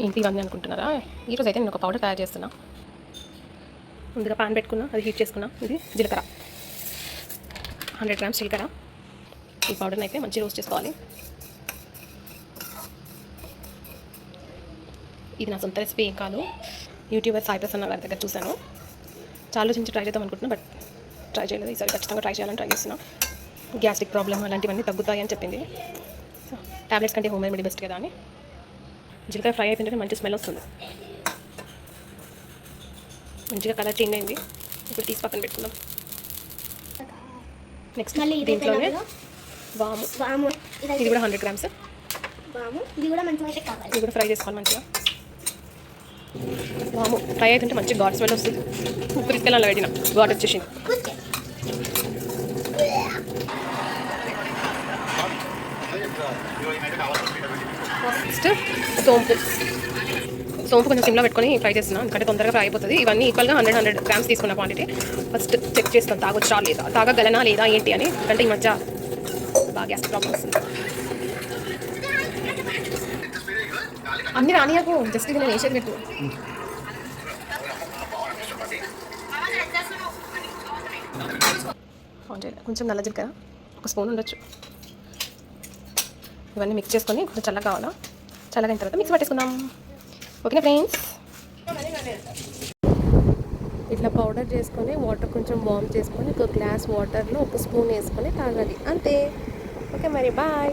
ఏంటి ఇవన్నీ అనుకుంటున్నారా? ఈరోజు అయితే నేను ఒక పౌడర్ తయారు చేస్తున్నా. ముందుగా పాన్ పెట్టుకున్నా, అది హీట్ చేసుకున్నా. ఇది జీలకర్ర, 100 గ్రామ్స్ జీలకర్ర. ఈ పౌడర్ని అయితే మంచిగా రోస్ట్ చేసుకోవాలి. ఇది నా సొంత రెసిపీ ఏం కాదు, యూట్యూబర్ సాయి ప్రసన్న గారి దగ్గర చూశాను. చాలా నుంచి ట్రై చేద్దాం అనుకుంటున్నా, బట్ ట్రై చేయలేదు. ఈసారి ఖచ్చితంగా ట్రై చేయాలని ట్రై చేస్తున్నా. గ్యాస్ట్రిక్ ప్రాబ్లమ్ అలాంటివన్నీ తగ్గుతాయి అని చెప్పింది. సో టాబ్లెట్స్ కంటే హోమ్ రెమెడీ బెస్ట్ కదా అని. జీలకర్ర ఫ్రై అయిపోయిందంటే మంచి స్మెల్ వస్తుంది. మంచిగా కలర్ చేంజ్ అయింది. ఇప్పుడు తీసి పక్కన పెట్టుకుందాం. నెక్స్ట్ దీంట్లోనే వాము, ఇది కూడా 100 గ్రామ్స్. ఇది కూడా ఫ్రై చేసుకోవాలి మంచిగా. వాము ఫ్రై అవుతుంటే మంచి ఘాట్ స్మెల్ వస్తుంది. ఉప్పు తీసుకెళ్ళి అలా పెట్టిన ఘాట్ వచ్చేసింది. నెక్స్ట్ సోంపు కొంచెం సిమ్లో పెట్టుకొని ఫ్రై చేస్తున్నాను, ఎందుకంటే తొందరగా ఫ్రై అయిపోతుంది. ఇవన్నీ ఈక్వల్గా 100 గ్రామ్స్ తీసుకున్న క్వాంటిటీ. ఫస్ట్ చెక్ చేస్తాను తాగొచ్చా లేదా, తాగగలనా లేదా ఏంటి అని. ఎందుకంటే ఈ మధ్య బాగా గ్యాస్ ప్రాబ్లమ్ వస్తుంది. అన్నీ రానియకు, జస్ట్ ఇది నేను వేసేది పెట్టు. కొంచెం నల్ల జీలకర్ర ఒక స్పూన్ ఉండొచ్చు. ఇవన్నీ మిక్స్ చేసుకొని కొంచెం చల్లగా కావాలా. చల్లగా అయిన తర్వాత మిక్స్ పట్టేసుకుందాం. ఓకేనా ఫ్రెండ్స్? ఇట్లా పౌడర్ చేసుకొని వాటర్ కొంచెం వార్మ్ చేసుకొని ఒక గ్లాస్ వాటర్లో ఒక స్పూన్ వేసుకొని తాగాలి, అంతే. ఓకే మరి బాయ్.